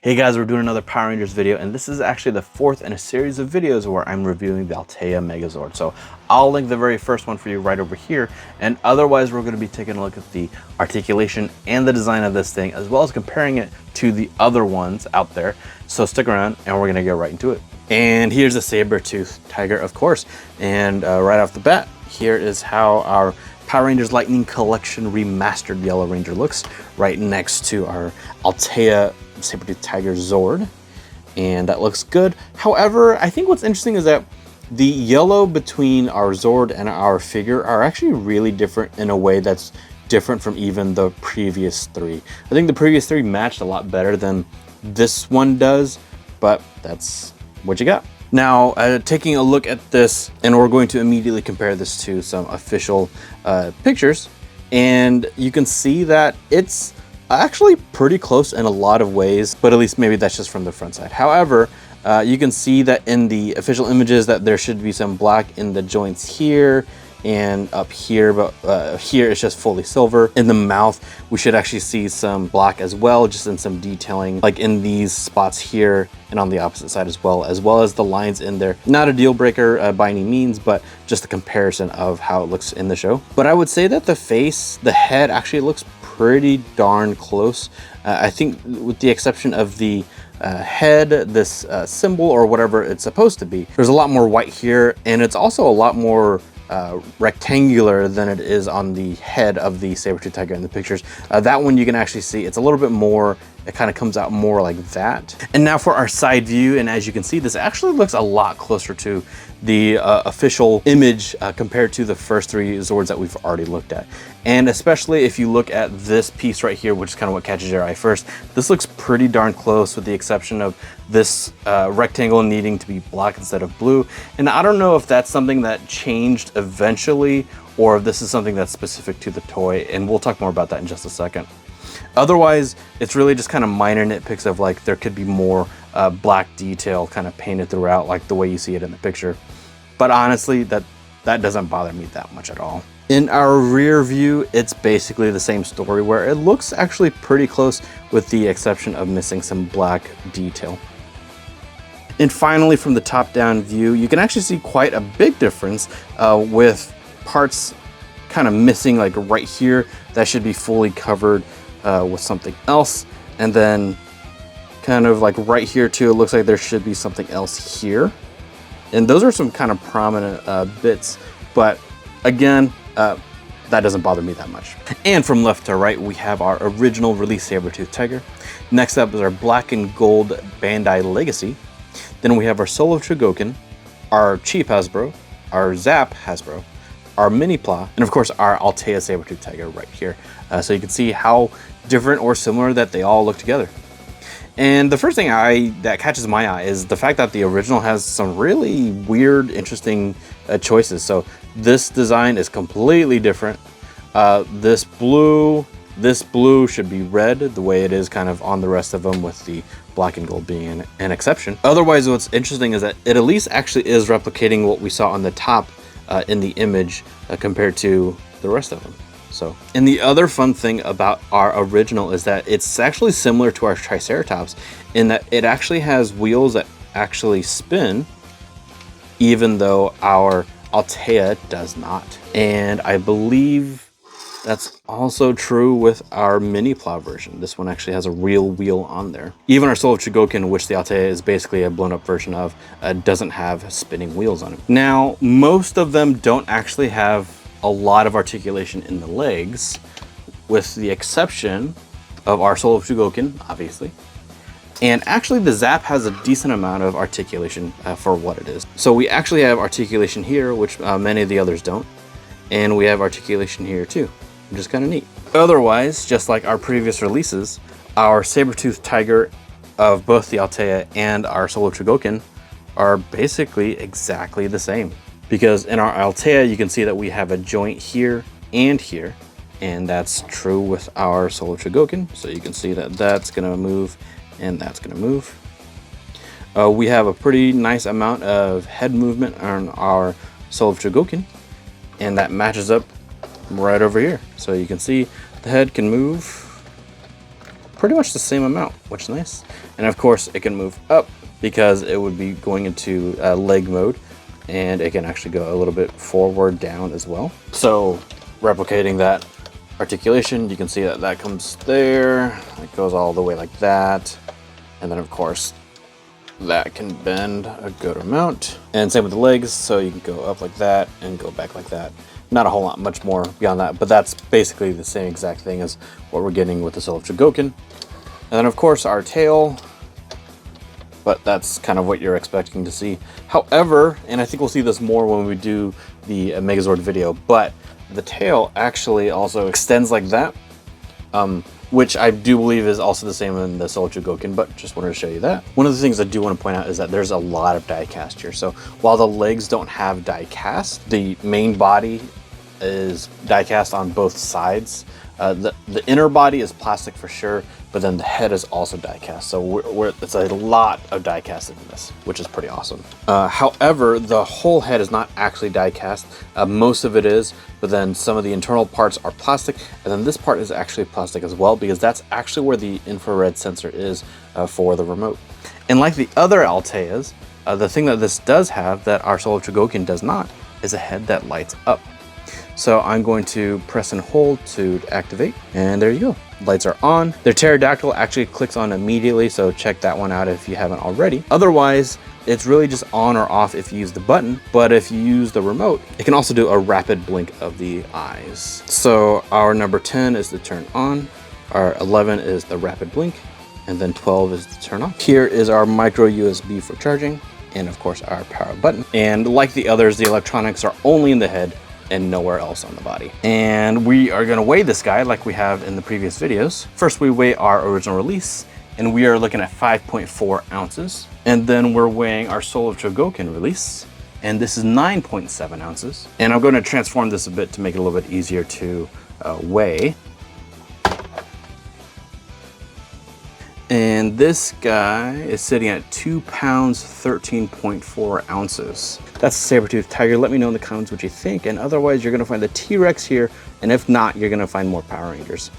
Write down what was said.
Hey guys, we're doing another Power Rangers video, and this is actually the fourth in a series of videos where I'm reviewing the Altaya Megazord. So I'll link the very first one for you right over here, and otherwise we're going to be taking a look at the articulation and the design of this thing, as well as comparing it to the other ones out there. So stick around and we're going to get right into it. And here's the Sabertooth Tiger, of course, and right off the bat, here is how our Power Rangers Lightning Collection Remastered Yellwo Ranger looks right next to our Altaya Sabertooth Tiger Zord, and that looks good. However, I think what's interesting is that the yellow between our Zord and our figure are actually really different in a way that's different from even the previous three. I think the previous three matched a lot better than this one does, but that's what you got. Now, taking a look at this, and we're going to immediately compare this to some official pictures, and you can see that it's actually pretty close in a lot of ways, but at least maybe that's just from the front side. However, you can see that in the official images that there should be some black in the joints here and up here, but here it's just fully silver. In the mouth, we should actually see some black as well, just in some detailing, like in these spots here and on the opposite side as well as the lines in there. Not a deal breaker by any means, but just a comparison of how it looks in the show. But I would say that the face, the head actually looks pretty darn close. I think with the exception of the head, this symbol or whatever it's supposed to be, there's a lot more white here, and it's also a lot more rectangular than it is on the head of the Sabertooth Tiger in the pictures. That one you can actually see it's a little bit more, it kind of comes out more like that. And now for our side view, and as you can see, this actually looks a lot closer to the official image compared to the first three Zords that we've already looked at. And especially if you look at this piece right here, which is kind of what catches your eye first, this looks pretty darn close with the exception of this rectangle needing to be black instead of blue. And I don't know if that's something that changed eventually or if this is something that's specific to the toy, and we'll talk more about that in just a second. Otherwise, it's really just kind of minor nitpicks of like there could be more black detail kind of painted throughout, like the way you see it in the picture. But honestly, that doesn't bother me that much at all. In our rear view, it's basically the same story where it looks actually pretty close with the exception of missing some black detail. And finally, from the top down view, you can actually see quite a big difference with parts kind of missing, like right here, that should be fully covered with something else. And then kind of like right here too, it looks like there should be something else here. And those are some kind of prominent bits, but again, that doesn't bother me that much. And from left to right, we have our original release Sabertooth Tiger. Next up is our black and gold Bandai Legacy. Then we have our Solo Chogokin, our cheap Hasbro, our Zap Hasbro, our Mini Pla, and of course our Altaya Sabertooth Tiger right here. So you can see how different or similar that they all look together. And the first thing that catches my eye is the fact that the original has some really weird, interesting choices. So this design is completely different. This blue should be red, the way it is kind of on the rest of them, with the black and gold being an exception. Otherwise, what's interesting is that it at least actually is replicating what we saw on the top in the image compared to the rest of them. So, and the other fun thing about our original is that it's actually similar to our Triceratops in that it actually has wheels that actually spin, even though our Altaya does not. And I believe that's also true with our Mini Plow version. This one actually has a real wheel on there. Even our Solo Chogokin, which the Altaya is basically a blown up version of, doesn't have spinning wheels on it. Now, most of them don't actually have a lot of articulation in the legs, with the exception of our Solo Chogokin, obviously. And actually the Zap has a decent amount of articulation for what it is. So we actually have articulation here, which many of the others don't. And we have articulation here too, which is kind of neat. Otherwise, just like our previous releases, our Sabertooth Tiger of both the Altaya and our Solo Chogokin are basically exactly the same. Because in our Altaya, you can see that we have a joint here and here, and that's true with our Solo Chogokin. So you can see that that's gonna move and that's gonna move. We have a pretty nice amount of head movement on our Solo Chogokin, and that matches up right over here. So you can see the head can move pretty much the same amount, which is nice. And of course it can move up because it would be going into leg mode, and it can actually go a little bit forward, down as well. So replicating that articulation, you can see that that comes there, it goes all the way like that, and then of course that can bend a good amount. And same with the legs, so you can go up like that and go back like that. Not a whole lot much more beyond that, but that's basically the same exact thing as what we're getting with the Soul of Chogokin. And then of course our tail, but that's kind of what you're expecting to see. However, and I think we'll see this more when we do the Megazord video, but the tail actually also extends like that, which I do believe is also the same in the Soul of Chogokin, but just wanted to show you that. One of the things I do want to point out is that there's a lot of die cast here. So while the legs don't have die cast, the main body is die cast on both sides. The inner body is plastic for sure, but then the head is also die cast. So it's a lot of die casted in this, which is pretty awesome. However, the whole head is not actually die cast. Most of it is, but then some of the internal parts are plastic, and then this part is actually plastic as well, because that's actually where the infrared sensor is for the remote. And like the other Altayas, the thing that this does have that our Soul of Chogokin does not is a head that lights up. So I'm going to press and hold to activate, and there you go. Lights are on. Their pterodactyl actually clicks on immediately, so check that one out if you haven't already. Otherwise, it's really just on or off if you use the button, but if you use the remote, it can also do a rapid blink of the eyes. So our number 10 is the turn on, our 11 is the rapid blink, and then 12 is the turn off. Here is our micro USB for charging, and of course our power button. And like the others, the electronics are only in the head and nowhere else on the body. And we are gonna weigh this guy like we have in the previous videos. First, we weigh our original release, and we are looking at 5.4 ounces. And then we're weighing our Soul of Chogokin release, and this is 9.7 ounces. And I'm gonna transform this a bit to make it a little bit easier to weigh. And this guy is sitting at 2 pounds, 13.4 ounces. That's a Sabertooth Tiger. Let me know in the comments what you think. And otherwise, you're gonna find the T-Rex here. And if not, you're gonna find more Power Rangers.